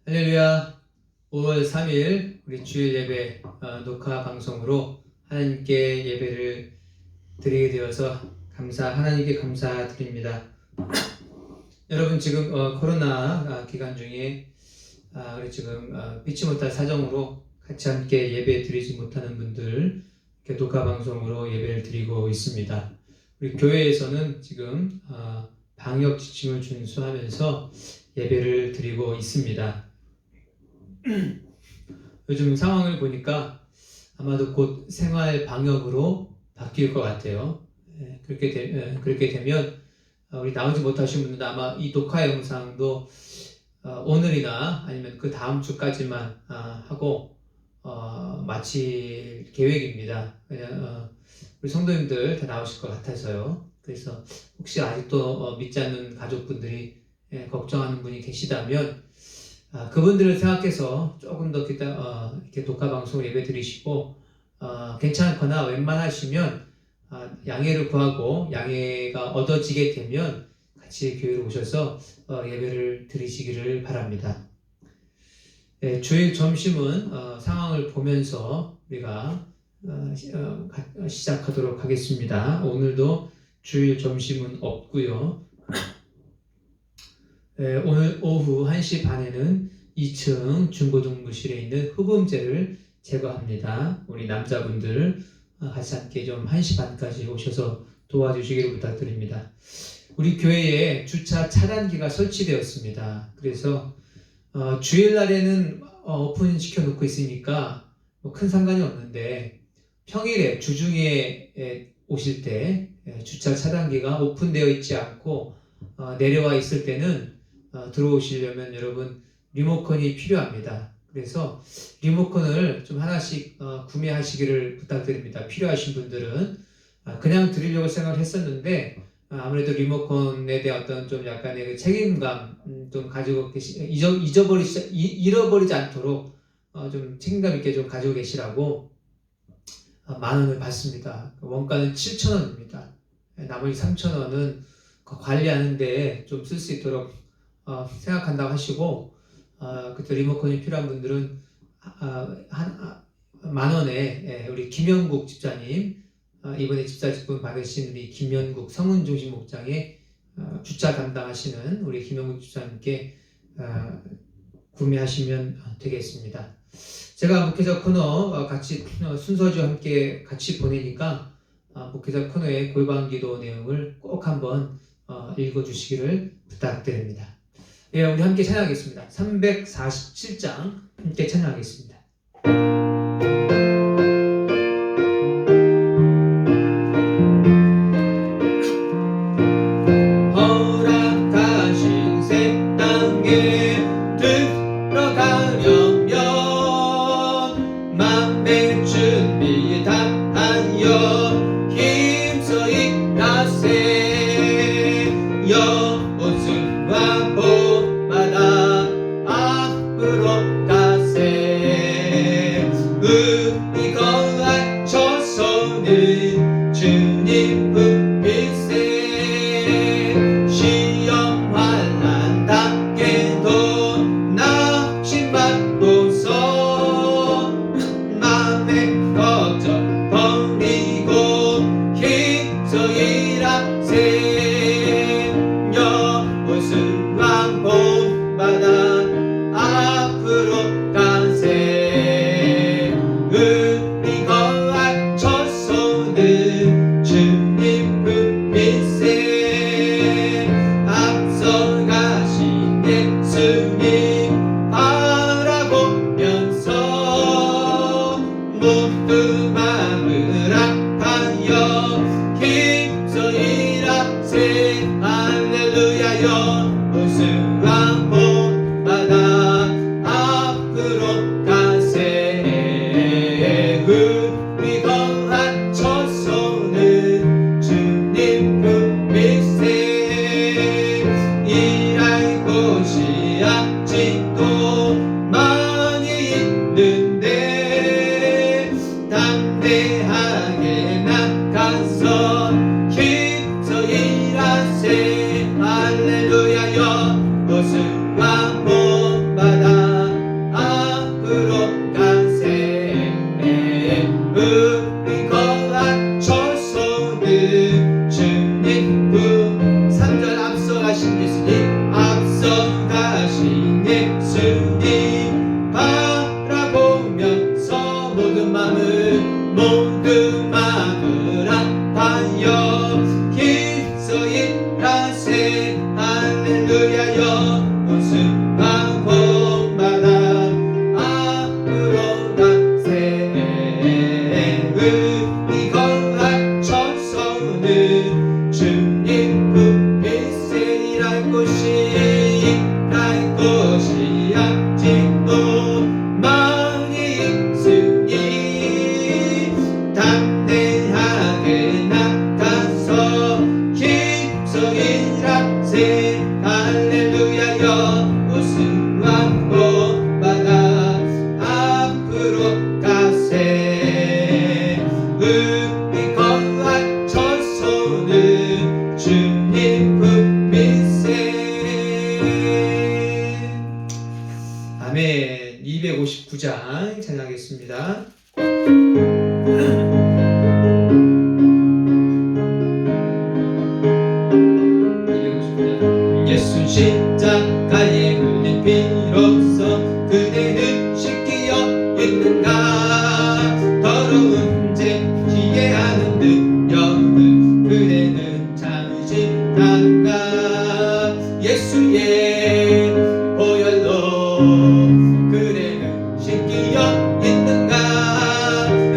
할렐루야. 5월 3일 우리 주일 예배 녹화 방송으로 하나님께 예배를 드리게 되어서 하나님께 감사드립니다. 여러분 지금 코로나 기간 중에 우리 지금 피치 못할 사정으로 같이 함께 예배 드리지 못하는 분들 이렇게 녹화 방송으로 예배를 드리고 있습니다. 우리 교회에서는 지금 방역 지침을 준수하면서 예배를 드리고 있습니다. 요즘 상황을 보니까 아마도 곧 생활 방역으로 바뀔 것 같아요. 그렇게 되면 우리 나오지 못하신 분들은 아마 이 녹화 영상도 오늘이나 아니면 그 다음 주까지만 하고 마칠 계획입니다. 우리 성도님들 다 나오실 것 같아서요. 그래서 혹시 아직도 믿지 않는 가족분들이 걱정하는 분이 계시다면 그분들을 생각해서 조금 더 이렇게 녹화 방송 예배 드리시고 괜찮거나 웬만하시면 양해를 구하고 양해가 얻어지게 되면 같이 교회로 오셔서 예배를 드리시기를 바랍니다. 주일 점심은 상황을 보면서 우리가 시작하도록 하겠습니다. 오늘도 주일 점심은 없고요. 오늘 오후 1시 반에는 2층 중고등부실에 있는 흡음재를 제거합니다. 우리 남자분들 같이 함께 좀 1시 반까지 오셔서 도와주시기를 부탁드립니다. 우리 교회에 주차 차단기가 설치되었습니다. 그래서 주일날에는 오픈시켜 놓고 있으니까 큰 상관이 없는데 평일에 주중에 오실 때 주차 차단기가 오픈되어 있지 않고 내려와 있을 때는 들어오시려면 여러분 리모컨이 필요합니다. 그래서 리모컨을 좀 하나씩 구매하시기를 부탁드립니다. 필요하신 분들은 그냥 드리려고 생각을 했었는데 아무래도 리모컨에 대한 어떤 좀 약간의 그 책임감 좀 가지고 잃어버리지 않도록 좀 책임감 있게 좀 가지고 계시라고 10,000원을 받습니다. 원가는 7,000원입니다. 나머지 3,000원은 관리하는데 좀 쓸 수 있도록 생각한다고 하시고 그때 리모컨이 필요한 분들은 10,000원에 우리 김영국 집사님 이번에 집사 직분 받으신 우리 김영국 성은중심 목장에 주차 담당하시는 우리 김영국 집사님께 구매하시면 되겠습니다. 제가 목회자 코너 같이 순서지와 함께 같이 보내니까 목회자 코너의 골방기도 내용을 꼭 한번 읽어주시기를 부탁드립니다. 예, 우리 함께 찬양하겠습니다. 347장 함께 찬양하겠습니다. 허락하신 새 땅에 들어가려면 만배 준비 다하여 힘써 일하세. 여호수아 본받아 앞으로 가세. 우리 거할 처소는 주님 품일세. 시험 환난 닿게도 낙심받고서 맘의 걱정 버리고 힘써 일하세. 여호수아 본받아 앞으로 가세. 우리 거할 처소는 주님 품일세. 앞서가신 예수님 바라보면서 모두 마음을 합하여 힘써 일하세. 할렐루야. 여호수아 본받아 앞으로 가세. 우리 거할 처소는 주님 품일세. 일할 곳이 아직도 많이 있는데 담대하게 나가서 힘써 일하세. 할렐루야. 여호수아 본받아 예수님 바라보면서 모든 마음을 합하여 힘써 일하세 할렐루야여 우승과 본받아 앞으로 가세 의리 거하셔서는 주님 불빛에 일할 곳이 아직도 많이 있으니 담대하게 나가서 힘써 일하세 할렐루야여 우승과 본받아 앞으로 가세 의리 거하셔서는 주님 불빛에 아멘. 259장 찬양하겠습니다. 예수 십자가에 흘린 피로써 그대는 씻기어 있는가 더러운 죄 지혜하는 능력을 그대는 참으시다는가 예수의 보혈로 그대는 씻기어 있는가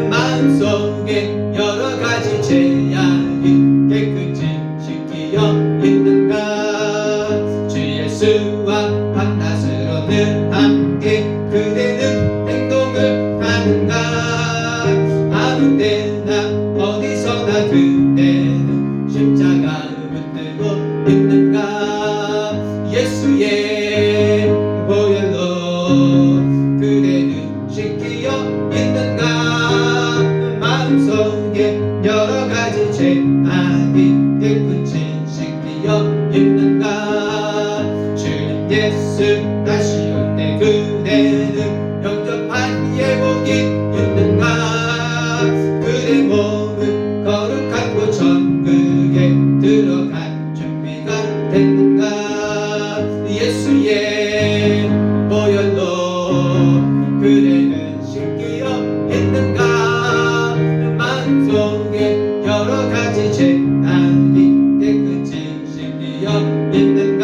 마음속에 여러가지 죄악이 깨끗이 씻기어 있는가 주 예수와 밤낮으로 늘 함께 그대는 행동을 하는가 아무 때나 어디서나 그대는 십자가 붙들고 있는가 예수의 보혈로 그대는 씻기어 있는가 마음속에 여러가지 죄악이 깨끗이 씻기어 있는가 주님 예수 다시 올 때 그대는 영접한 예복이 있는가 그대 몸은 거룩한 곳 천국에 들어갈 준비가 됐는가 예수의 보혈로 그대는 씻기어 있는가 마음속에 여러가지 죄악이 깨끗이 씻기어 있는가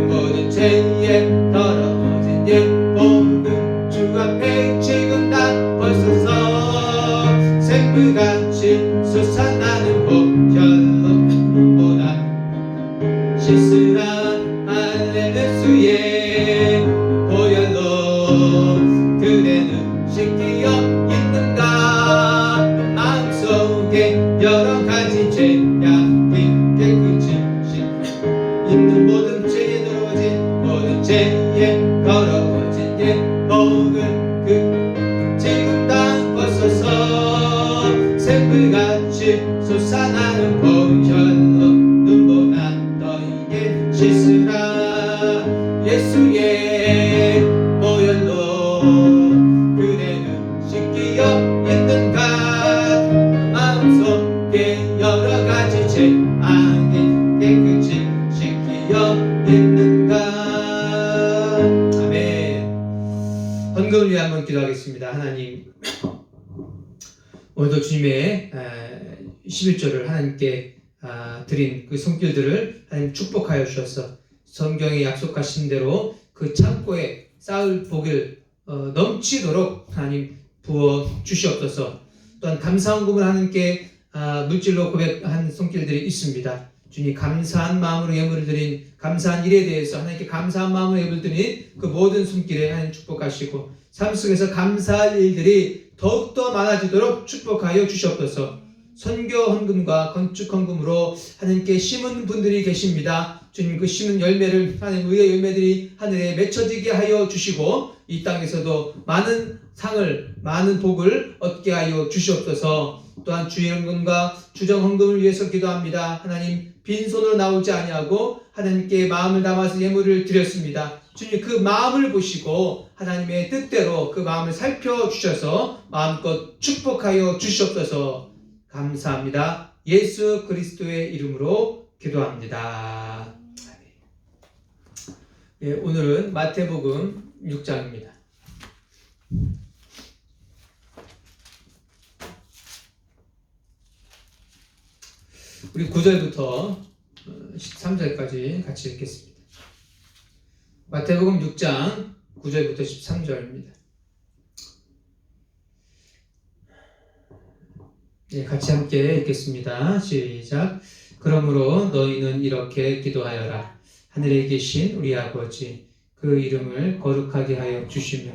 모든 죄에 더러워진 예복은 주 앞에 지금 다 벗어서 샘물같이 솟아나는 보혈로 보다 씻으라 할렐루야의 보혈로 그대는 씻기어 있는가 마음속에 여러가지 죄악이 깨끗이 있는 모든 죄에 더러워진 예복은 그 지금 다 벗어서 샘물같이 솟아나는 보혈로 눈보다 너에게 씻으라 예수의 보혈로 그대는 씻기어 있는가 마음속에 여러가지 죄악이 깨끗이 씻기어 있는가 아멘. 헌금을 위해 한번 기도하겠습니다. 하나님 오늘도 주님의 11조를 하나님께 드린 그 손길들을 하나님 축복하여 주셔서 성경에 약속하신 대로 그 창고에 쌓을 복을 넘치도록 하나님 부어 주시옵소서. 또한 감사헌금을 하나님께 물질로 고백한 손길들이 있습니다. 주님 감사한 마음으로 예물을 드린 감사한 일에 대해서 하나님께 감사한 마음으로 예물을 드린 그 모든 손길에 하나님 축복하시고 삶 속에서 감사할 일들이 더욱더 많아지도록 축복하여 주시옵소서. 선교 헌금과 건축 헌금으로 하나님께 심은 분들이 계십니다. 주님 그 심은 열매를 하나님 의의 열매들이 하늘에 맺혀지게 하여 주시고 이 땅에서도 많은 상을 많은 복을 얻게 하여 주시옵소서. 또한 주의 헌금과 주정 헌금을 위해서 기도합니다. 하나님 빈손으로 나오지 아니하고 하나님께 마음을 담아서 예물을 드렸습니다. 주님 그 마음을 보시고 하나님의 뜻대로 그 마음을 살펴주셔서 마음껏 축복하여 주시옵소서. 감사합니다. 예수 그리스도의 이름으로 기도합니다. 예, 오늘은 마태복음 6장입니다. 우리 9절부터 13절까지 같이 읽겠습니다. 마태복음 6장 9절부터 13절입니다. 예, 같이 함께 읽겠습니다. 시작. 그러므로 너희는 이렇게 기도하여라. 하늘에 계신 우리 아버지, 그 이름을 거룩하게 하여 주시며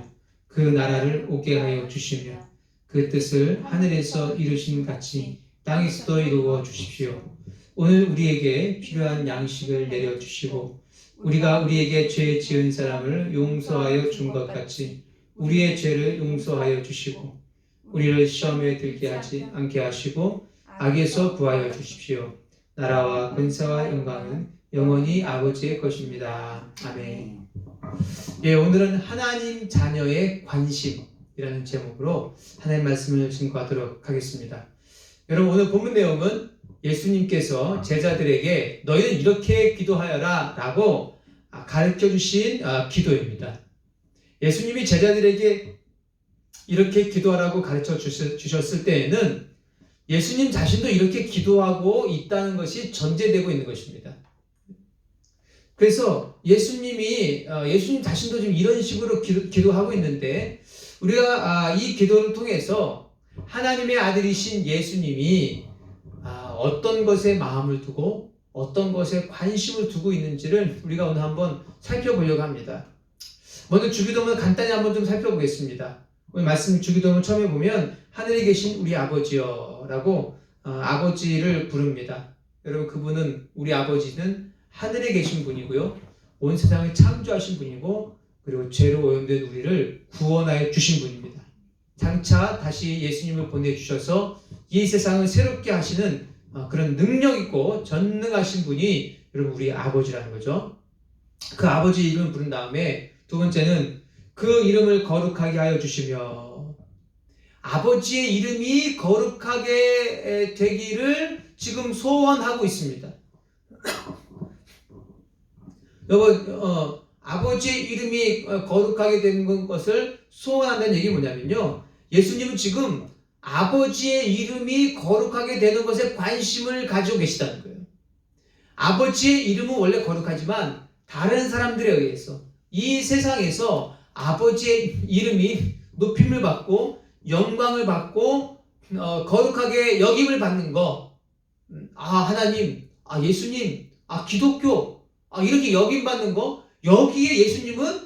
그 나라를 오게 하여 주시며 그 뜻을 하늘에서 이루신 같이 땅에서도 이루어 주십시오. 오늘 우리에게 필요한 양식을 내려주시고 우리가 우리에게 죄 지은 사람을 용서하여 준 것 같이 우리의 죄를 용서하여 주시고 우리를 시험에 들게 하지 않게 하시고 악에서 구하여 주십시오. 나라와 권세와 영광은 영원히 아버지의 것입니다. 아멘. 예, 오늘은 하나님 자녀의 관심이라는 제목으로 하나님 말씀을 증거하도록 하겠습니다. 여러분, 오늘 본문 내용은 예수님께서 제자들에게 너희는 이렇게 기도하여라 라고 가르쳐 주신 기도입니다. 예수님이 제자들에게 이렇게 기도하라고 가르쳐 주셨을 때에는 예수님 자신도 이렇게 기도하고 있다는 것이 전제되고 있는 것입니다. 그래서 예수님 자신도 지금 이런 식으로 기도하고 있는데 우리가 이 기도를 통해서 하나님의 아들이신 예수님이 어떤 것에 마음을 두고 어떤 것에 관심을 두고 있는지를 우리가 오늘 한번 살펴보려고 합니다. 먼저 주기도문 간단히 한번 좀 살펴보겠습니다. 오늘 말씀 주기도문 처음에 보면 하늘에 계신 우리 아버지여 라고 아버지를 부릅니다. 여러분, 그분은, 우리 아버지는 하늘에 계신 분이고요, 온 세상을 창조하신 분이고, 그리고 죄로 오염된 우리를 구원하여 주신 분입니다. 장차 다시 예수님을 보내주셔서 이 세상을 새롭게 하시는 그런 능력 있고 전능하신 분이 여러분 우리 아버지라는 거죠. 그 아버지 이름을 부른 다음에 두 번째는 그 이름을 거룩하게 하여 주시며, 아버지의 이름이 거룩하게 되기를 지금 소원하고 있습니다. 여러분, 아버지의 이름이 거룩하게 되는 것을 소원한다는 얘기 뭐냐면요, 예수님은 지금 아버지의 이름이 거룩하게 되는 것에 관심을 가지고 계시다는 거예요. 아버지의 이름은 원래 거룩하지만 다른 사람들에 의해서 이 세상에서 아버지의 이름이 높임을 받고 영광을 받고 거룩하게 여김을 받는 거, 하나님, 예수님, 기독교, 이렇게 여김받는 거, 여기에 예수님은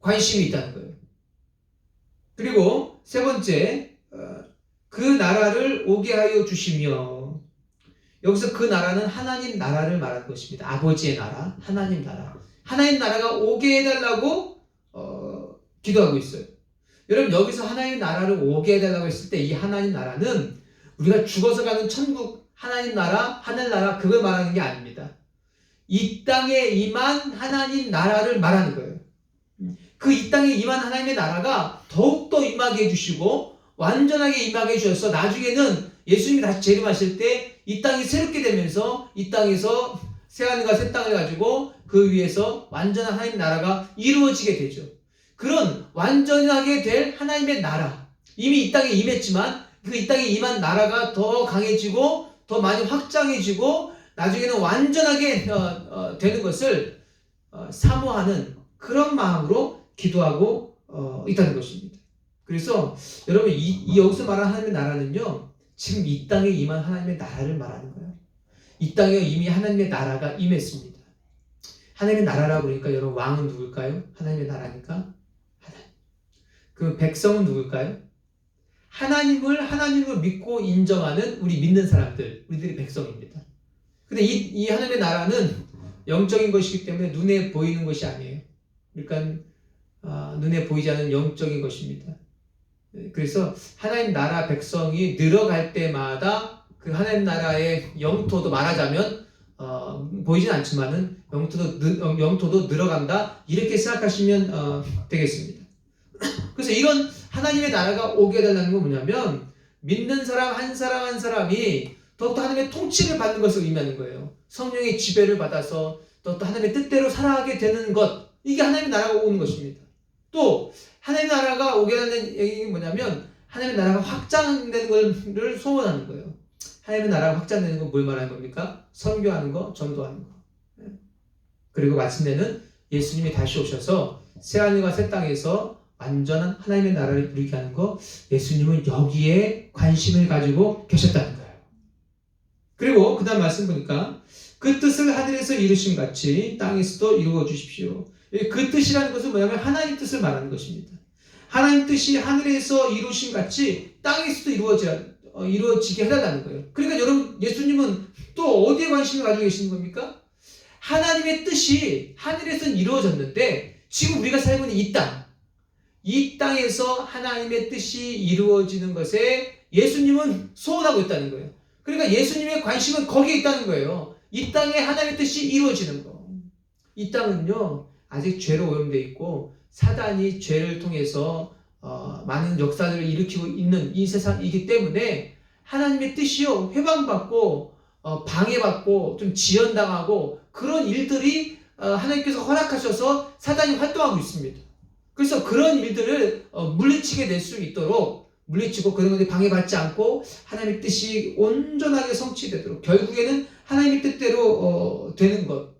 관심이 있다는 거예요. 그리고 세 번째, 그 나라를 오게 하여 주시며, 여기서 그 나라는 하나님 나라를 말하는 것입니다. 아버지의 나라, 하나님 나라. 하나님 나라가 오게 해달라고 기도하고 있어요. 여러분, 여기서 하나님 나라를 오게 해달라고 했을 때 이 하나님 나라는 우리가 죽어서 가는 천국, 하나님 나라, 하늘나라, 그걸 말하는 게 아닙니다. 이 땅에 임한 하나님 나라를 말하는 거예요. 그 이 땅에 임한 하나님의 나라가 더욱더 임하게 해주시고 완전하게 임하게 해주셔서 나중에는 예수님이 다시 재림하실 때 이 땅이 새롭게 되면서 이 땅에서 새하늘과 새 땅을 가지고 그 위에서 완전한 하나님 나라가 이루어지게 되죠. 그런 완전하게 될 하나님의 나라, 이미 이 땅에 임했지만 그 이 땅에 임한 나라가 더 강해지고 더 많이 확장해지고 나중에는 완전하게 되는 것을 사모하는 그런 마음으로 기도하고 있다는 것입니다. 그래서 여러분, 여기서 말하는 하나님의 나라는요, 지금 이 땅에 임한 하나님의 나라를 말하는 거예요. 이 땅에 이미 하나님의 나라가 임했습니다. 하나님의 나라라고 그러니까 여러분, 왕은 누굴까요? 하나님의 나라니까 하나님. 그 백성은 누굴까요? 하나님을 믿고 인정하는 우리 믿는 사람들, 우리들이 백성입니다. 근데 이 하나님의 나라는 영적인 것이기 때문에 눈에 보이는 것이 아니에요. 그러니까 눈에 보이지 않는 영적인 것입니다. 그래서 하나님 나라 백성이 늘어갈 때마다 그 하나님 나라의 영토도, 말하자면 보이진 않지만은 영토도 늘어간다, 이렇게 생각하시면 되겠습니다. 그래서 이런 하나님의 나라가 오게 해달라는 건 뭐냐면, 믿는 사람 한 사람 한 사람이 더욱더 하나님의 통치를 받는 것을 의미하는 거예요. 성령의 지배를 받아서 더욱더 하나님의 뜻대로 살아가게 되는 것, 이게 하나님의 나라가 오는 것입니다. 또 하나님의 나라가 오게 되는 얘기는 뭐냐면 하나님의 나라가 확장되는 것을 소원하는 거예요. 하나님의 나라가 확장되는 건 뭘 말하는 겁니까? 선교하는 거, 전도하는 거. 그리고 마침내는 예수님이 다시 오셔서 새하늘과 새 땅에서 완전한 하나님의 나라를 이루게 하는 거, 예수님은 여기에 관심을 가지고 계셨다는 거예요. 그리고 그 다음 말씀 보니까 그 뜻을 하늘에서 이루신 같이 땅에서도 이루어 주십시오. 그 뜻이라는 것은 뭐냐면 하나님 뜻을 말하는 것입니다. 하나님 뜻이 하늘에서 이루신 같이 땅에서도 이루어지게 해달라는 거예요. 그러니까 여러분, 예수님은 또 어디에 관심을 가지고 계시는 겁니까? 하나님의 뜻이 하늘에서는 이루어졌는데 지금 우리가 살고 있는 이 땅에서 하나님의 뜻이 이루어지는 것에 예수님은 소원하고 있다는 거예요. 그러니까 예수님의 관심은 거기에 있다는 거예요. 이 땅에 하나님의 뜻이 이루어지는 거. 이 땅은요, 아직 죄로 오염되어 있고 사단이 죄를 통해서 많은 역사들을 일으키고 있는 이 세상이기 때문에 하나님의 뜻이요, 회방받고 방해받고 좀 지연당하고 그런 일들이 하나님께서 허락하셔서 사단이 활동하고 있습니다. 그래서 그런 일들을 물리치게 될 수 있도록 물리치고 그런 것에 방해받지 않고 하나님의 뜻이 온전하게 성취되도록 결국에는 하나님의 뜻대로 되는 것.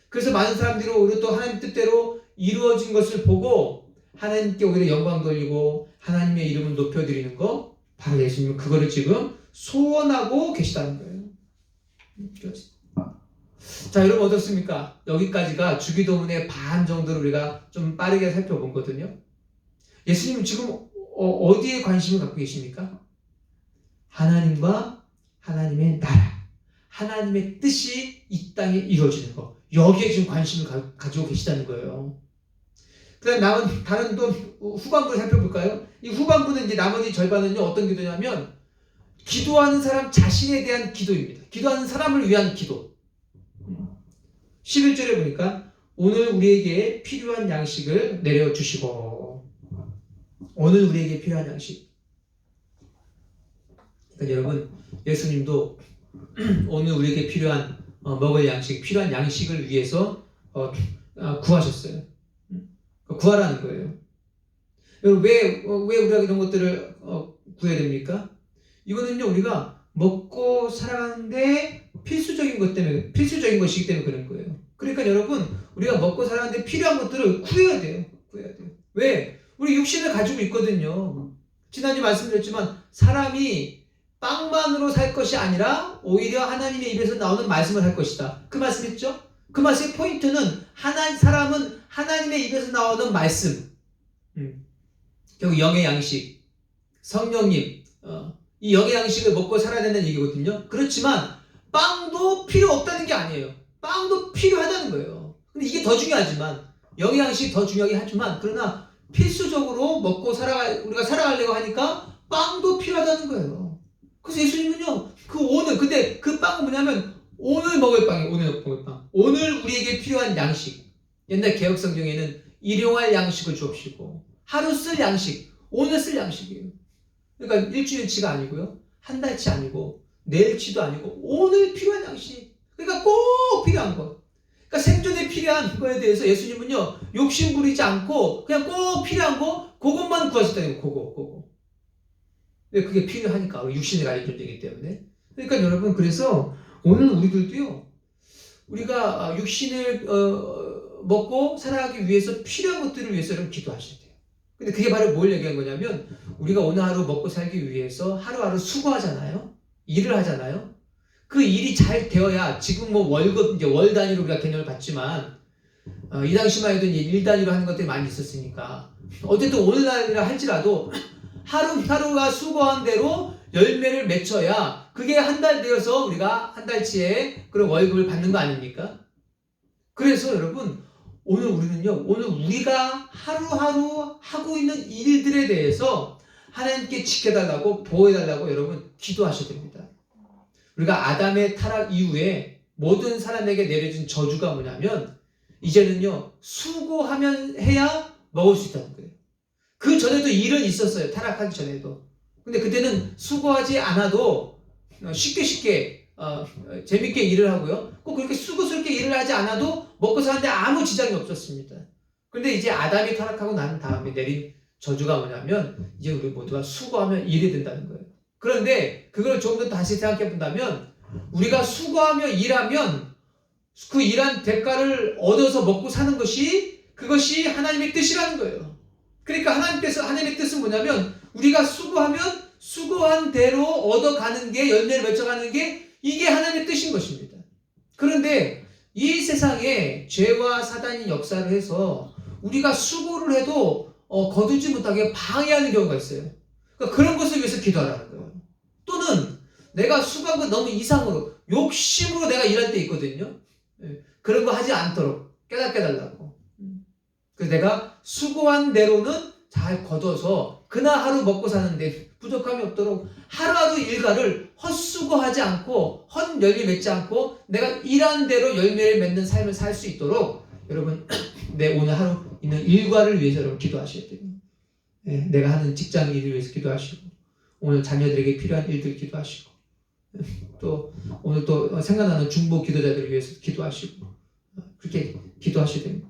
그래서 많은 사람들이 오히려 또 하나님의 뜻대로 이루어진 것을 보고 하나님께 오히려 영광 돌리고 하나님의 이름을 높여드리는 거, 바로 예수님은 그거를 지금 소원하고 계시다는 거예요. 자, 여러분 어떻습니까? 여기까지가 주기도문의 반 정도를 우리가 좀 빠르게 살펴본 거거든요. 예수님은 지금 어디에 관심을 갖고 계십니까? 하나님과 하나님의 나라, 하나님의 뜻이 이 땅에 이루어지는 거, 여기에 지금 관심을 가지고 계시다는 거예요. 그 다음 다른 또 후반부를 살펴볼까요? 이 후반부는 이제 나머지 절반은요, 어떤 기도냐면 기도하는 사람 자신에 대한 기도입니다. 기도하는 사람을 위한 기도. 11절에 보니까 오늘 우리에게 필요한 양식을 내려주시고, 오늘 우리에게 필요한 양식. 그러니까 여러분, 예수님도 오늘 우리에게 필요한 먹을 양식, 필요한 양식을 위해서 구하셨어요. 구하라는 거예요. 왜 우리가 이런 것들을 구해야 됩니까? 이거는요, 우리가 먹고 살아가는데 필수적인 것이기 때문에 그런 거예요. 그러니까 여러분, 우리가 먹고 살아가는데 필요한 것들을 구해야 돼요. 왜? 우리 육신을 가지고 있거든요. 지난주 말씀드렸지만 사람이 빵만으로 살 것이 아니라 오히려 하나님의 입에서 나오는 말씀을 할 것이다. 그 말씀했죠? 그 말씀의 포인트는 사람은 하나님의 입에서 나오는 말씀, 결국 영의 양식, 성령님, 이 영의 양식을 먹고 살아야 된다는 얘기거든요. 그렇지만 빵도 필요 없다는 게 아니에요. 빵도 필요하다는 거예요. 근데 이게 더 중요하지만, 영의 양식이 더 중요하긴 하지만, 그러나 필수적으로 우리가 살아가려고 하니까 빵도 필요하다는 거예요. 그래서 예수님은요, 근데 그 빵은 뭐냐면 오늘 먹을 빵이에요. 오늘 먹을 빵. 오늘 우리에게 필요한 양식. 옛날 개혁성경에는 일용할 양식을 주옵시고, 하루 쓸 양식, 오늘 쓸 양식이에요. 그러니까 일주일치가 아니고요, 한 달치 아니고, 내일치도 아니고, 오늘 필요한 양식. 그러니까 꼭 필요한 것. 그러니까 생존에 필요한 거에 대해서 예수님은요, 욕심 부리지 않고 그냥 꼭 필요한 거, 그것만 구하셨다는 거예요. 그거. 왜? 그게 필요하니까. 육신을 가진 존재이기 때문에. 그러니까 여러분, 그래서 오늘 우리들도요, 우리가 육신을 먹고 살아가기 위해서 필요한 것들을 위해서 여러분 기도하셔야 돼요. 근데 그게 바로 뭘 얘기한 거냐면, 우리가 오늘 하루 먹고 살기 위해서 하루하루 수고하잖아요. 일을 하잖아요. 그 일이 잘 되어야, 지금 뭐 월급, 이제 월 단위로 우리가 개념을 받지만, 이 당시만 해도 이제 일 단위로 하는 것들이 많이 있었으니까, 어쨌든 오늘날이라 할지라도 하루하루가 수고한 대로 열매를 맺혀야 그게 한 달 되어서 우리가 한 달치의 그런 월급을 받는 거 아닙니까? 그래서 여러분, 오늘 우리가 하루하루 하고 있는 일들에 대해서 하나님께 지켜달라고, 보호해달라고 여러분 기도하셔야 됩니다. 우리가 아담의 타락 이후에 모든 사람에게 내려진 저주가 뭐냐면, 이제는요, 해야 먹을 수 있다는 거예요. 그 전에도 일은 있었어요. 타락하기 전에도. 근데 그때는 수고하지 않아도 쉽게 재밌게 일을 하고요, 꼭 그렇게 수고스럽게 일을 하지 않아도 먹고 사는데 아무 지장이 없었습니다. 근데 이제 아담이 타락하고 난 다음에 내린 저주가 뭐냐면 이제 우리 모두가 수고하면 일이 된다는 거예요. 그런데 그걸 조금 더 다시 생각해 본다면 우리가 수고하며 일하면 그 일한 대가를 얻어서 먹고 사는 것이 그것이 하나님의 뜻이라는 거예요. 그러니까 하나님의 뜻은 뭐냐면 우리가 수고하면 수고한 대로 얻어가는 게 열매를 맺어가는 게 이게 하나님의 뜻인 것입니다. 그런데 이 세상에 죄와 사단이 역사를 해서 우리가 수고를 해도 거두지 못하게 방해하는 경우가 있어요. 그러니까 그런 것을 위해서 기도하라는 거예요. 또는 내가 수고한 거 너무 이상으로 욕심으로 내가 일할 때 있거든요. 그런 거 하지 않도록 깨닫게 달라고. 그래서 내가 수고한 대로는 잘 거둬서 그날 하루 먹고 사는데 부족함이 없도록 하루하루 일과를 헛수고하지 않고 헛열매 맺지 않고 내가 일한 대로 열매를 맺는 삶을 살 수 있도록 여러분 내 오늘 하루 있는 일과를 위해서 여러분 기도하셔야 돼요. 내가 하는 직장 일을 위해서 기도하시고 오늘 자녀들에게 필요한 일들 기도하시고 또 오늘 또 생각나는 중보 기도자들을 위해서 기도하시고 그렇게 기도하셔야 됩니다.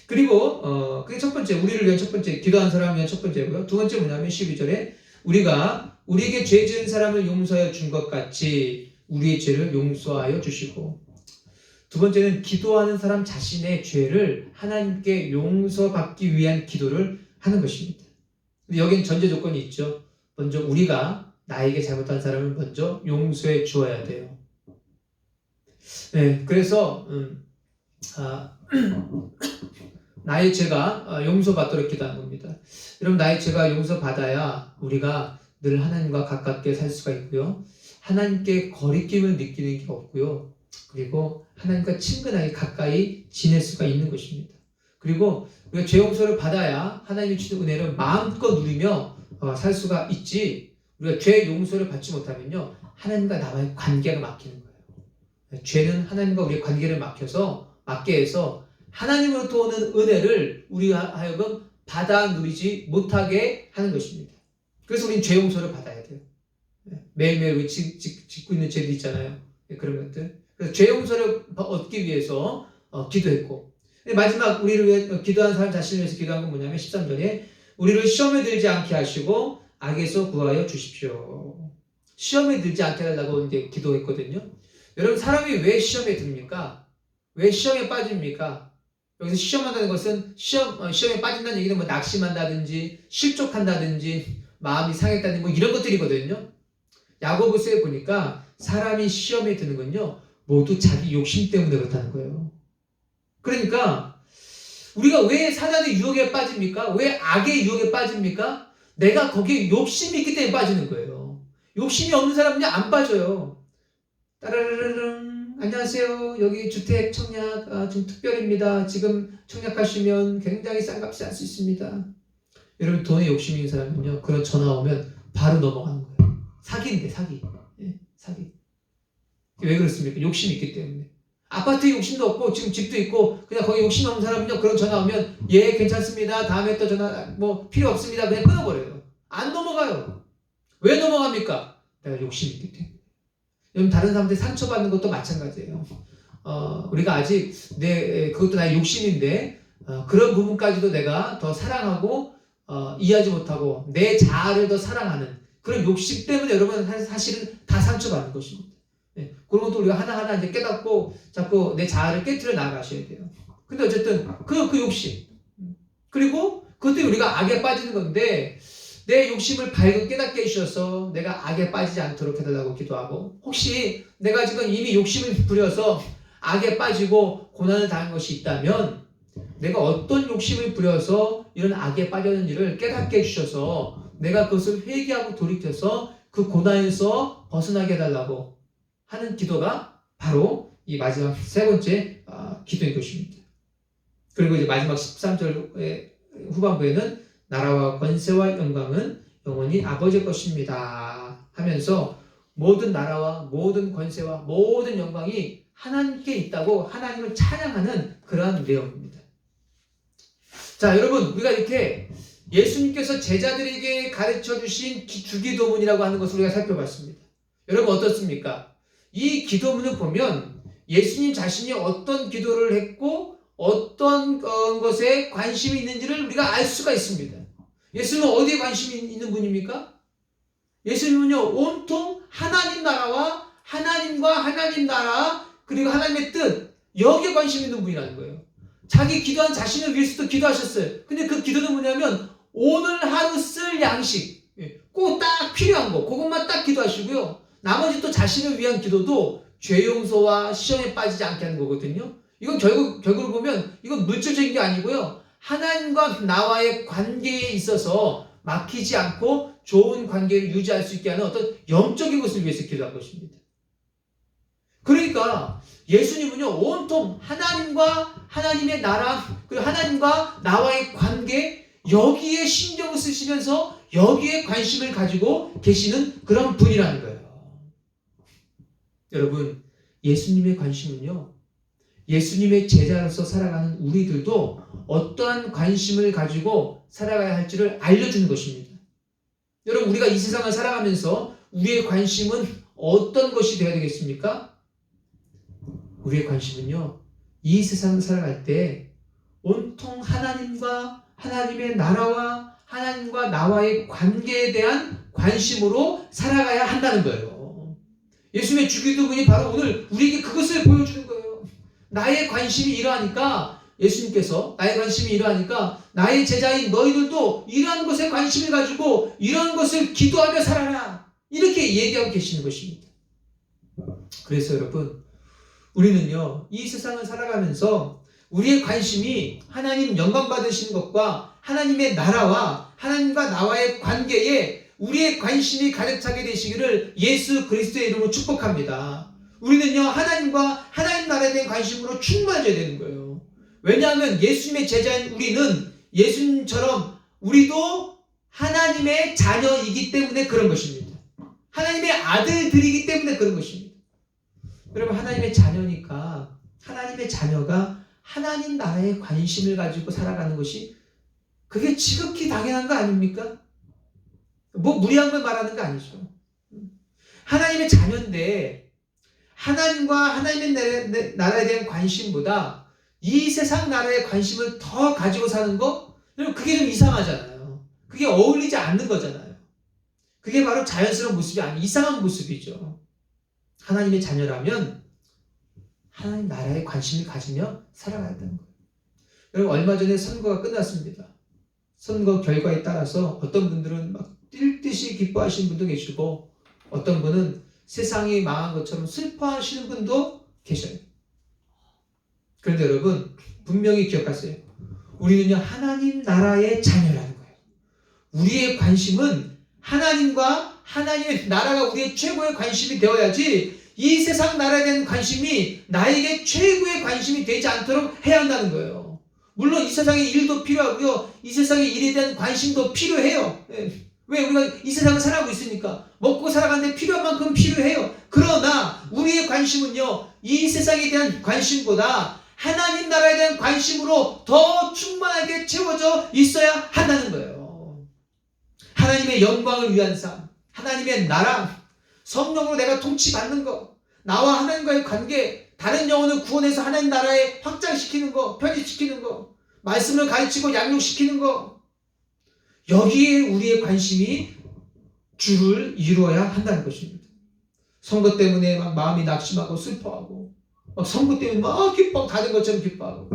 그리고 그게 첫 번째 우리를 위한 첫 번째 기도한 사람을 위한 첫 번째고요. 두 번째 뭐냐면 12절에 우리가 우리에게 죄 지은 사람을 용서하여 준 것 같이 우리의 죄를 용서하여 주시고 두 번째는 기도하는 사람 자신의 죄를 하나님께 용서받기 위한 기도를 하는 것입니다. 근데 여기는 전제 조건이 있죠. 먼저 우리가 나에게 잘못한 사람을 먼저 용서해 주어야 돼요. 그래서 나의 죄가 용서받도록 기도하는 겁니다. 여러분 나의 죄가 용서받아야 우리가 늘 하나님과 가깝게 살 수가 있고요. 하나님께 거리낌을 느끼는 게 없고요. 그리고 하나님과 친근하게 가까이 지낼 수가 있는 것입니다. 그리고 우리가 죄 용서를 받아야 하나님이 주신 은혜를 마음껏 누리며 살 수가 있지 우리가 죄 용서를 받지 못하면요. 하나님과 나와의 관계가 막히는 거예요. 죄는 하나님과 우리의 관계를 막게 해서 하나님으로부터 오는 은혜를 우리 하여금 받아 누리지 못하게 하는 것입니다. 그래서 우리는 죄 용서를 받아야 돼요. 매일매일 우리 짓고 있는 죄들 있잖아요. 그런 것들. 그래서 죄 용서를 얻기 위해서 기도했고 마지막 우리를 위해 기도한 사람 자신을 위해서 기도한 건 뭐냐면 13절에 우리를 시험에 들지 않게 하시고 악에서 구하여 주십시오. 시험에 들지 않게 하려고 이제 기도했거든요. 여러분 사람이 왜 시험에 듭니까? 왜 시험에 빠집니까? 여기서 시험한다는 것은 시험에 빠진다는 얘기는 뭐 낙심한다든지 실족한다든지 마음이 상했다든지 뭐 이런 것들이거든요. 야고보서에 보니까 사람이 시험에 드는 건요 모두 자기 욕심 때문에 그렇다는 거예요. 그러니까 우리가 왜 사단의 유혹에 빠집니까? 왜 악의 유혹에 빠집니까? 내가 거기에 욕심이 있기 때문에 빠지는 거예요. 욕심이 없는 사람은요 안 빠져요. 따라라랑 안녕하세요. 여기 주택 청약 좀 특별입니다. 지금 청약하시면 굉장히 싼 값에 할 수 있습니다. 여러분 돈에 욕심이 있는 사람은요 그런 전화 오면 바로 넘어가는 거예요. 사기인데 사기. 사기. 왜 그렇습니까? 욕심이 있기 때문에. 아파트에 욕심도 없고 지금 집도 있고 그냥 거기 욕심 없는 사람은요 그런 전화 오면 예 괜찮습니다. 다음에 또 전화 뭐 필요 없습니다. 그냥 끊어버려요. 안 넘어가요. 왜 넘어갑니까? 내가 욕심이 있기 때문에. 여러분 다른 사람들 상처받는 것도 마찬가지예요. 우리가 아직 그것도 나의 욕심인데 그런 부분까지도 내가 더 사랑하고 이해하지 못하고 내 자아를 더 사랑하는 그런 욕심 때문에 여러분 사실은 다 상처받는 것입니다. 그런 것도 우리가 하나하나 이제 깨닫고 자꾸 내 자아를 깨트려 나가셔야 돼요. 근데 어쨌든 그 욕심 그리고 그것도 우리가 악에 빠지는 건데 내 욕심을 발견 깨닫게 해주셔서 내가 악에 빠지지 않도록 해달라고 기도하고 혹시 내가 지금 이미 욕심을 부려서 악에 빠지고 고난을 당한 것이 있다면 내가 어떤 욕심을 부려서 이런 악에 빠졌는지를 깨닫게 해주셔서 내가 그것을 회개하고 돌이켜서 그 고난에서 벗어나게 해달라고 하는 기도가 바로 이 마지막 세 번째 기도인 것입니다. 그리고 이제 마지막 13절 후반부에는 나라와 권세와 영광은 영원히 아버지의 것입니다 하면서 모든 나라와 모든 권세와 모든 영광이 하나님께 있다고 하나님을 찬양하는 그러한 내용입니다. 자 여러분 우리가 이렇게 예수님께서 제자들에게 가르쳐 주신 주기도문이라고 하는 것을 우리가 살펴봤습니다. 여러분 어떻습니까? 이 기도문을 보면 예수님 자신이 어떤 기도를 했고 어떤 것에 관심이 있는지를 우리가 알 수가 있습니다. 예수님은 어디에 관심이 있는 분입니까? 예수님은요, 온통 하나님 나라와 하나님과 하나님 나라 그리고 하나님의 뜻, 여기에 관심 있는 분이라는 거예요. 자기 기도한 자신을 위해서도 기도하셨어요. 근데 그 기도는 뭐냐면 오늘 하루 쓸 양식, 꼭 딱 필요한 거, 그것만 딱 기도하시고요. 나머지 또 자신을 위한 기도도 죄 용서와 시험에 빠지지 않게 하는 거거든요. 이건 결국으로 보면 이건 물질적인 게 아니고요. 하나님과 나와의 관계에 있어서 막히지 않고 좋은 관계를 유지할 수 있게 하는 어떤 영적인 것을 위해서 기도한 것입니다. 그러니까 예수님은요, 온통 하나님과 하나님의 나라, 그리고 하나님과 나와의 관계, 여기에 신경을 쓰시면서 여기에 관심을 가지고 계시는 그런 분이라는 거예요. 여러분, 예수님의 관심은요, 예수님의 제자로서 살아가는 우리들도 어떠한 관심을 가지고 살아가야 할지를 알려주는 것입니다. 여러분, 우리가 이 세상을 살아가면서 우리의 관심은 어떤 것이 되어야 되겠습니까? 우리의 관심은요, 이 세상을 살아갈 때 온통 하나님과 하나님의 나라와 하나님과 나와의 관계에 대한 관심으로 살아가야 한다는 거예요. 예수님의 주기도문이 바로 오늘 우리에게 그것을 보여주는 거예요. 나의 관심이 이러하니까, 예수님께서 나의 관심이 이러하니까 나의 제자인 너희들도 이러한 것에 관심을 가지고 이런 것을 기도하며 살아라, 이렇게 얘기하고 계시는 것입니다. 그래서 여러분, 우리는요, 이 세상을 살아가면서 우리의 관심이 하나님 영광 받으시는 것과 하나님의 나라와 하나님과 나와의 관계에 우리의 관심이 가득 차게 되시기를 예수 그리스도의 이름으로 축복합니다. 우리는요, 하나님과 하나님 나라에 대한 관심으로 충만해져야 되는 거예요. 왜냐하면 예수님의 제자인 우리는 예수님처럼 우리도 하나님의 자녀이기 때문에 그런 것입니다. 하나님의 아들들이기 때문에 그런 것입니다. 여러분, 하나님의 자녀니까 하나님의 자녀가 하나님 나라에 관심을 가지고 살아가는 것이 그게 지극히 당연한 거 아닙니까? 뭐 무리한 걸 말하는 거 아니죠. 하나님의 자녀인데 하나님과 하나님의 나라에 대한 관심보다 이 세상 나라에 관심을 더 가지고 사는 거, 그게 좀 이상하잖아요. 그게 어울리지 않는 거잖아요. 그게 바로 자연스러운 모습이 아닌 이상한 모습이죠. 하나님의 자녀라면 하나님 나라에 관심을 가지며 살아가야 되는 거예요. 여러분, 얼마 전에 선거가 끝났습니다. 선거 결과에 따라서 어떤 분들은 막 뛸 듯이 기뻐하시는 분도 계시고, 어떤 분은 세상이 망한 것처럼 슬퍼하시는 분도 계셔요. 그런데 여러분, 분명히 기억하세요. 우리는요, 하나님 나라의 자녀라는 거예요. 우리의 관심은 하나님과 하나님의 나라가 우리의 최고의 관심이 되어야지, 이 세상 나라에 대한 관심이 나에게 최고의 관심이 되지 않도록 해야 한다는 거예요. 물론 이 세상의 일도 필요하고요, 이 세상의 일에 대한 관심도 필요해요. 왜? 우리가 이 세상을 살아가고 있으니까 먹고 살아가는데 필요한 만큼 필요해요. 그러나 우리의 관심은요, 이 세상에 대한 관심보다 하나님 나라에 대한 관심으로 더 충만하게 채워져 있어야 한다는 거예요. 하나님의 영광을 위한 삶, 하나님의 나라, 성령으로 내가 통치받는 것, 나와 하나님과의 관계, 다른 영혼을 구원해서 하나님 나라에 확장시키는 것, 편입시키는 것, 말씀을 가르치고 양육시키는 것, 여기에 우리의 관심이 주를 이루어야 한다는 것입니다. 선거 때문에 막 마음이 낙심하고 슬퍼하고, 막 선거 때문에 막 기뻐하고 다른 것처럼 기뻐하고,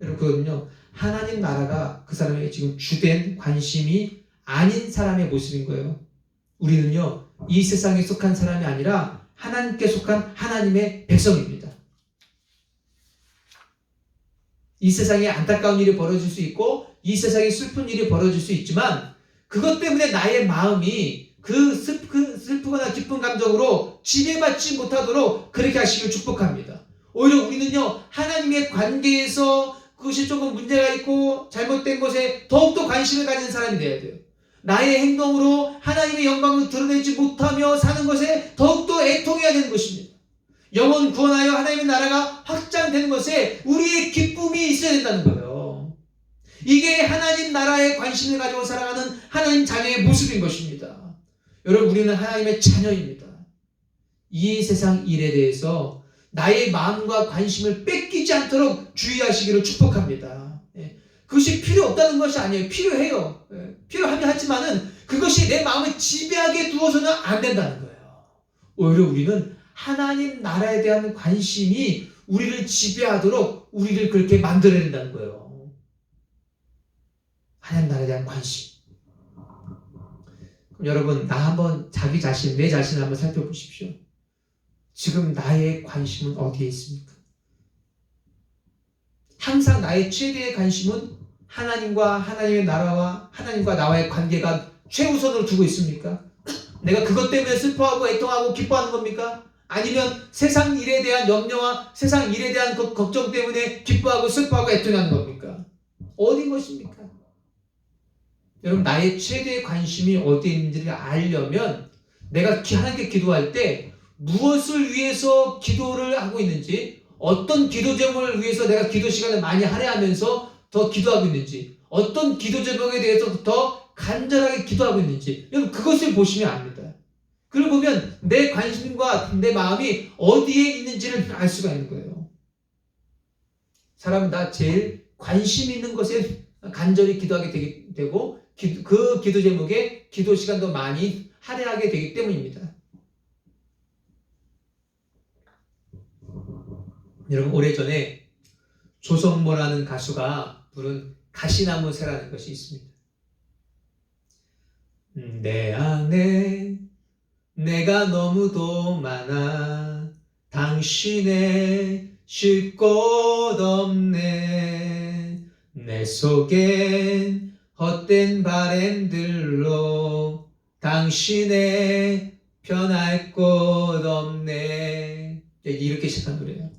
여러분, 그거는요, 하나님 나라가 그 사람의 지금 주된 관심이 아닌 사람의 모습인 거예요. 우리는요, 이 세상에 속한 사람이 아니라 하나님께 속한 하나님의 백성입니다. 이 세상에 안타까운 일이 벌어질 수 있고, 이 세상에 슬픈 일이 벌어질 수 있지만, 그것 때문에 나의 마음이 그 슬프거나 기쁜 감정으로 지배받지 못하도록 그렇게 하시길 축복합니다. 오히려 우리는요, 하나님의 관계에서 그것이 조금 문제가 있고 잘못된 것에 더욱더 관심을 가지는 사람이 되어야 돼요. 나의 행동으로 하나님의 영광을 드러내지 못하며 사는 것에 더욱더 애통해야 되는 것입니다. 영혼 구원하여 하나님의 나라가 확장되는 것에 우리의 기쁨이 있어야 된다는 거예요. 이게 하나님 나라에 관심을 가지고 살아가는 하나님 자녀의 모습인 것입니다. 여러분, 우리는 하나님의 자녀입니다. 이 세상 일에 대해서 나의 마음과 관심을 뺏기지 않도록 주의하시기를 축복합니다. 그것이 필요 없다는 것이 아니에요. 필요해요. 필요하긴 하지만은 그것이 내 마음을 지배하게 두어서는 안 된다는 거예요. 오히려 우리는 하나님 나라에 대한 관심이 우리를 지배하도록 우리를 그렇게 만들어야 된다는 거예요. 하나님 나라에 대한 관심. 그럼 여러분, 나 한번 자기 자신, 내 자신을 한번 살펴보십시오. 지금 나의 관심은 어디에 있습니까? 항상 나의 최대의 관심은 하나님과 하나님의 나라와 하나님과 나와의 관계가 최우선으로 두고 있습니까? 내가 그것 때문에 슬퍼하고 애통하고 기뻐하는 겁니까? 아니면 세상 일에 대한 염려와 세상 일에 대한 걱정 때문에 기뻐하고 슬퍼하고 애통하는 겁니까? 어디인 것입니까? 여러분, 나의 최대의 관심이 어디에 있는지를 알려면 내가 하나님께 기도할 때 무엇을 위해서 기도를 하고 있는지, 어떤 기도 제목을 위해서 내가 기도 시간을 많이 할애하면서 더 기도하고 있는지, 어떤 기도 제목에 대해서 더 간절하게 기도하고 있는지, 여러분 그것을 보시면 압니다. 그걸 보면 내 관심과 내 마음이 어디에 있는지를 알 수가 있는 거예요. 사람은 다 제일 관심 있는 것에 간절히 기도하게 되고 그 기도 제목에 기도 시간도 많이 할애하게 되기 때문입니다. 여러분, 오래전에 조성모라는 가수가 부른 가시나무 새라는 것이 있습니다. 내 안에 내가 너무도 많아 당신의 쉴 곳 없네 내 속엔 헛된 바램들로 당신의 변할 곳 없네. 이렇게 시작한 노래예요.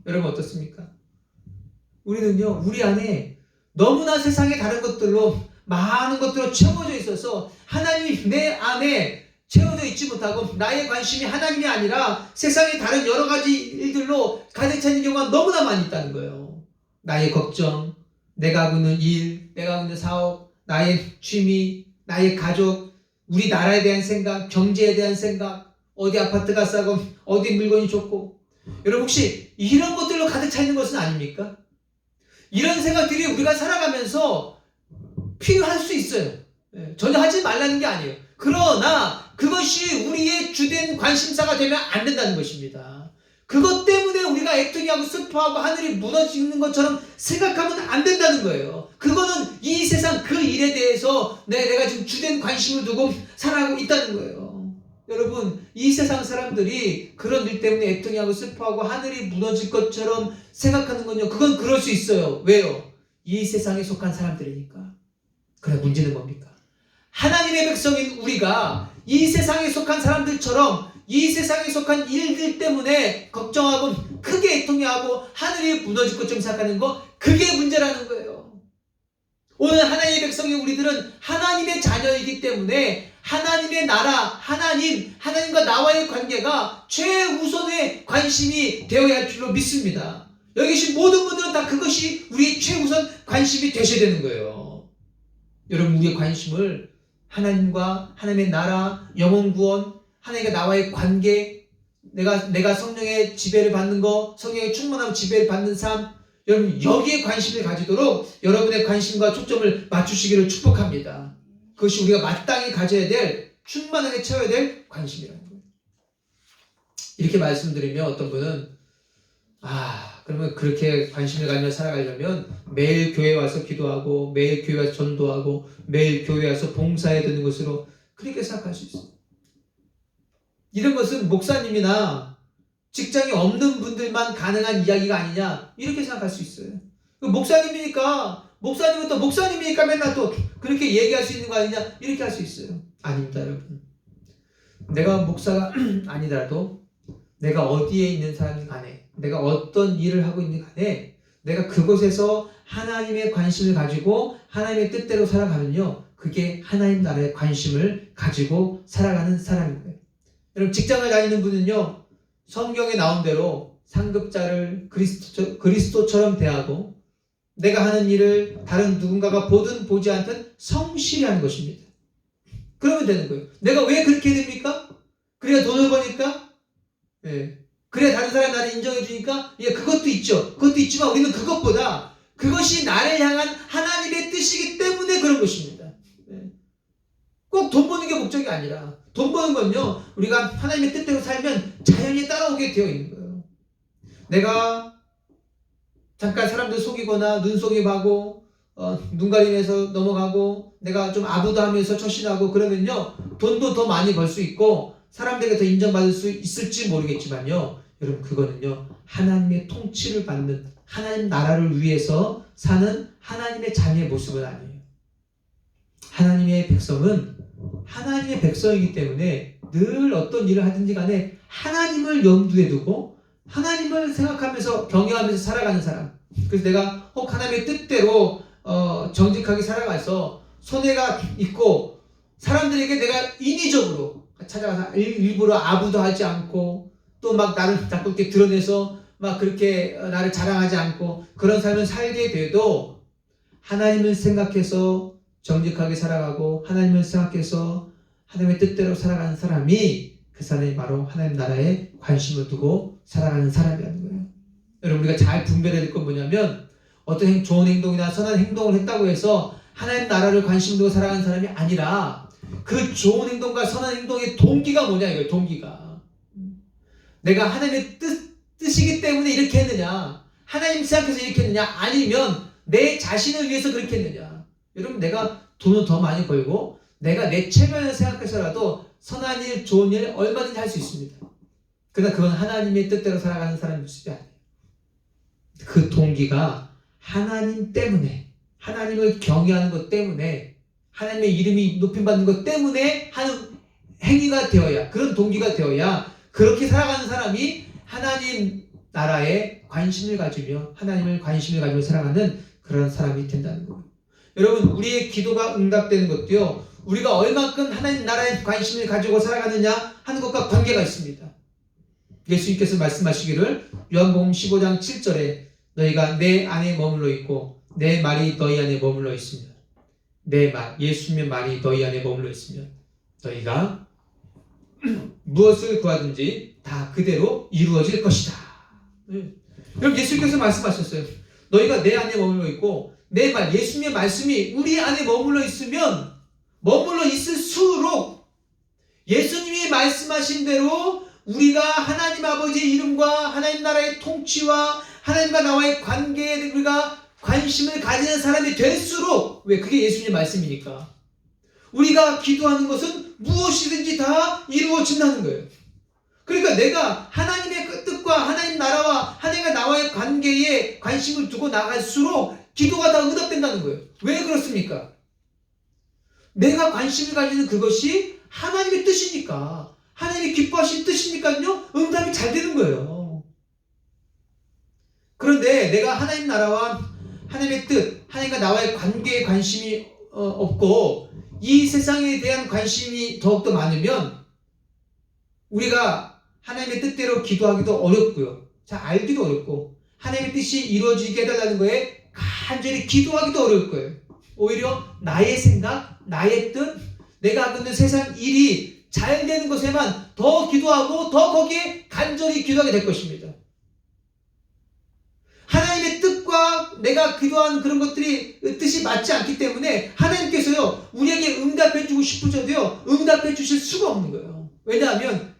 여러분 어떻습니까? 우리는요, 우리 안에 너무나 세상의 다른 것들로 많은 것들로 채워져 있어서 하나님이 내 안에 채워져 있지 못하고 나의 관심이 하나님이 아니라 세상의 다른 여러 가지 일들로 가득 차 있는 경우가 너무나 많이 있다는 거예요. 나의 걱정, 내가 하고 있는 일, 내가 하고 있는 사업, 나의 취미, 나의 가족, 우리 나라에 대한 생각, 경제에 대한 생각, 어디 아파트가 싸고 어디 물건이 좋고. 여러분 혹시 이런 것들로 가득 차 있는 것은 아닙니까? 이런 생각들이 우리가 살아가면서 필요할 수 있어요. 전혀 하지 말라는 게 아니에요. 그러나 그것이 우리의 주된 관심사가 되면 안 된다는 것입니다. 그것 때문에 우리가 애통해하고 슬퍼하고 하늘이 무너지는 것처럼 생각하면 안 된다는 거예요. 그거는 이 세상 그 일에 대해서 내가 지금 주된 관심을 두고 살아가고 있다는 거예요. 여러분, 이 세상 사람들이 그런 일 때문에 애통해하고 슬퍼하고 하늘이 무너질 것처럼 생각하는 건요, 그건 그럴 수 있어요. 왜요? 이 세상에 속한 사람들이니까. 그래, 문제는 뭡니까? 하나님의 백성인 우리가 이 세상에 속한 사람들처럼 이 세상에 속한 일들 때문에 걱정하고 크게 애통해하고 하늘이 무너질 것처럼 생각하는 거, 그게 문제라는 거예요. 오늘 하나님의 백성인 우리들은 하나님의 자녀이기 때문에 하나님의 나라, 하나님과 나와의 관계가 최우선의 관심이 되어야 할 줄로 믿습니다. 여기 계신 모든 분들은 다 그것이 우리의 최우선 관심이 되셔야 되는 거예요. 여러분, 우리의 관심을 하나님과 하나님의 나라, 영혼 구원, 하나님과 나와의 관계, 내가 성령의 지배를 받는 거, 성령의 충만함 지배를 받는 삶, 여러분 여기에 관심을 가지도록 여러분의 관심과 초점을 맞추시기를 축복합니다. 그것이 우리가 마땅히 가져야 될, 충만하게 채워야 될 관심이라는 거예요. 이렇게 말씀드리면 어떤 분은 그러면 그렇게 관심을 가지며 살아가려면 매일 교회 와서 기도하고 매일 교회 와서 전도하고 매일 교회 와서 봉사해야 되는 것으로 그렇게 생각할 수 있어요. 이런 것은 목사님이나 직장이 없는 분들만 가능한 이야기가 아니냐, 이렇게 생각할 수 있어요. 목사님이니까 맨날 또 그렇게 얘기할 수 있는 거 아니냐, 이렇게 할 수 있어요. 아닙니다, 여러분. 내가 목사가 아니더라도 내가 어디에 있는 사람이 간에, 내가 어떤 일을 하고 있는 간에 내가 그곳에서 하나님의 관심을 가지고 하나님의 뜻대로 살아가면요, 그게 하나님 나라의 관심을 가지고 살아가는 사람인 거예요. 여러분, 직장을 다니는 분은요, 성경에 나온 대로 상급자를 그리스도처럼 대하고 내가 하는 일을 다른 누군가가 보든 보지 않든 성실히 하는 것입니다. 그러면 되는 거예요. 내가 왜 그렇게 됩니까? 그래야 돈을 버니까? 네. 그래 다른 사람이 나를 인정해 주니까 예, 그것도 있죠. 그것도 있지만 우리는 그것보다 그것이 나를 향한 하나님의 뜻이기 때문에 그런 것입니다. 꼭 돈 버는 게 목적이 아니라 돈 버는 건요 우리가 하나님의 뜻대로 살면 자연히 따라오게 되어 있는 거예요. 내가 잠깐 사람들 속이거나 눈속임하고 눈 가리면서 넘어가고 내가 좀 아부도하면서 처신하고 그러면요 돈도 더 많이 벌 수 있고 사람들에게 더 인정받을 수 있을지 모르겠지만요 여러분 그거는요 하나님의 통치를 받는 하나님 나라를 위해서 사는 하나님의 자녀의 모습은 아니에요. 하나님의 백성은 하나님의 백성이기 때문에 늘 어떤 일을 하든지 간에 하나님을 염두에 두고 하나님을 생각하면서 경외하면서 살아가는 사람. 그래서 내가 혹 하나님의 뜻대로 정직하게 살아가서 손해가 있고 사람들에게 내가 인위적으로 찾아가서 일부러 아부도 하지 않고 또 막 나를 자꾸 이렇게 드러내서 막 그렇게 나를 자랑하지 않고 그런 삶을 살게 돼도 하나님을 생각해서 정직하게 살아가고 하나님을 생각해서 하나님의 뜻대로 살아가는 사람이 그 사람이 바로 하나님 나라에 관심을 두고 살아가는 사람이라는 거예요. 여러분 우리가 잘 분별해야 될 건 뭐냐면 어떤 좋은 행동이나 선한 행동을 했다고 해서 하나님 나라를 관심 두고 살아가는 사람이 아니라 그 좋은 행동과 선한 행동의 동기가 뭐냐 이거예요. 동기가 내가 하나님의 뜻이기 때문에 이렇게 했느냐 하나님 생각해서 이렇게 했느냐 아니면 내 자신을 위해서 그렇게 했느냐. 여러분 내가 돈을 더 많이 벌고 내가 내 체면을 생각해서라도 선한 일 좋은 일 얼마든지 할 수 있습니다. 그러나 그건 하나님의 뜻대로 살아가는 사람의 모습이 아니에요. 그 동기가 하나님 때문에 하나님을 경외하는 것 때문에 하나님의 이름이 높임받는 것 때문에 하는 행위가 되어야 그런 동기가 되어야 그렇게 살아가는 사람이 하나님 나라에 관심을 가지며 하나님을 관심을 가지고 살아가는 그런 사람이 된다는 거예요. 여러분 우리의 기도가 응답되는 것도요 우리가 얼만큼 하나님 나라에 관심을 가지고 살아가느냐 하는 것과 관계가 있습니다. 예수님께서 말씀하시기를 요한복음 15장 7절에 너희가 내 안에 머물러 있고 내 말이 너희 안에 머물러 있으면 내 말, 예수님의 말이 너희 안에 머물러 있으면 너희가 무엇을 구하든지 다 그대로 이루어질 것이다. 여러분 예수님께서 말씀하셨어요. 너희가 내 안에 머물러 있고 내 말, 예수님의 말씀이 우리 안에 머물러 있으면 머물러 있을수록 예수님이 말씀하신 대로 우리가 하나님 아버지의 이름과 하나님 나라의 통치와 하나님과 나와의 관계에 우리가 관심을 가지는 사람이 될수록 왜? 그게 예수님의 말씀이니까 우리가 기도하는 것은 무엇이든지 다 이루어진다는 거예요. 그러니까 내가 하나님의 뜻과 하나님 나라와 하나님과 나와의 관계에 관심을 두고 나갈수록 기도가 다 응답된다는 거예요. 왜 그렇습니까? 내가 관심을 가지는 그것이 하나님의 뜻이니까 하나님이 기뻐하신 뜻이니까요 응답이 잘 되는 거예요. 그런데 내가 하나님 나라와 하나님의 뜻, 하나님과 나와의 관계에 관심이 없고 이 세상에 대한 관심이 더욱더 많으면 우리가 하나님의 뜻대로 기도하기도 어렵고요. 잘 알기도 어렵고 하나님의 뜻이 이루어지게 해달라는 거에 간절히 기도하기도 어려울 거예요. 오히려 나의 생각, 나의 뜻, 내가 하고 있는 세상 일이 잘 되는 것에만 더 기도하고 더 거기에 간절히 기도하게 될 것입니다. 하나님의 뜻과 내가 기도하는 그런 것들이 뜻이 맞지 않기 때문에 하나님께서요 우리에게 응답해 주고 싶으셔도요 응답해 주실 수가 없는 거예요. 왜냐하면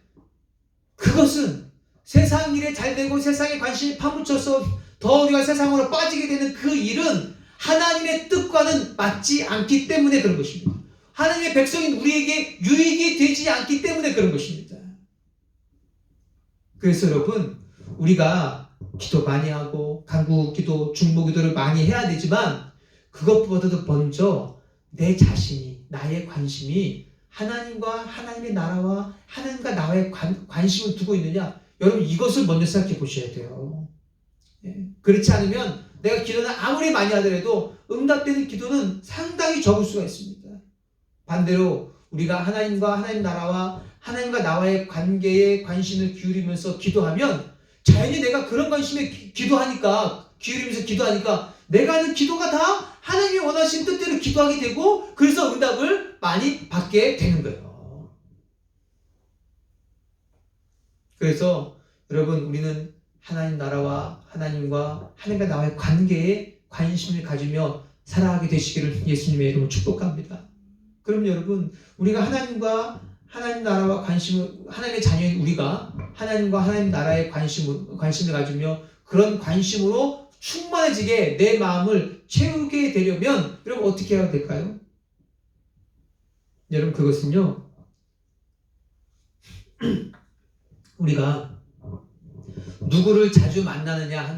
그것은 세상 일에 잘 되고 세상에 관심이 파묻혀서 더 우리가 세상으로 빠지게 되는 그 일은 하나님의 뜻과는 맞지 않기 때문에 그런 것입니다. 하나님의 백성인 우리에게 유익이 되지 않기 때문에 그런 것입니다. 그래서 여러분 우리가 기도 많이 하고 간구 기도, 중보 기도를 많이 해야 되지만 그것보다도 먼저 내 자신이 나의 관심이 하나님과 하나님의 나라와 하나님과 나와의 관심을 두고 있느냐 여러분 이것을 먼저 생각해 보셔야 돼요. 그렇지 않으면 내가 기도는 아무리 많이 하더라도 응답되는 기도는 상당히 적을 수가 있습니다. 반대로 우리가 하나님과 하나님 나라와 하나님과 나와의 관계에 관심을 기울이면서 기도하면 자연히 내가 그런 관심에 기울이면서 기도하니까 내가 하는 기도가 다 하나님이 원하신 뜻대로 기도하게 되고 그래서 응답을 많이 받게 되는 거예요. 그래서 여러분, 우리는 하나님 나라와 하나님과 나와의 관계에 관심을 가지며 살아가게 되시기를 예수님의 이름으로 축복합니다. 그럼 여러분, 우리가 하나님 나라와 하나님의 자녀인 우리가 하나님과 하나님 나라에 관심을 가지며 그런 관심으로 충만해지게 내 마음을 채우게 되려면 여러분 어떻게 해야 될까요? 여러분, 그것은요, 우리가 누구를 자주 만나느냐 하는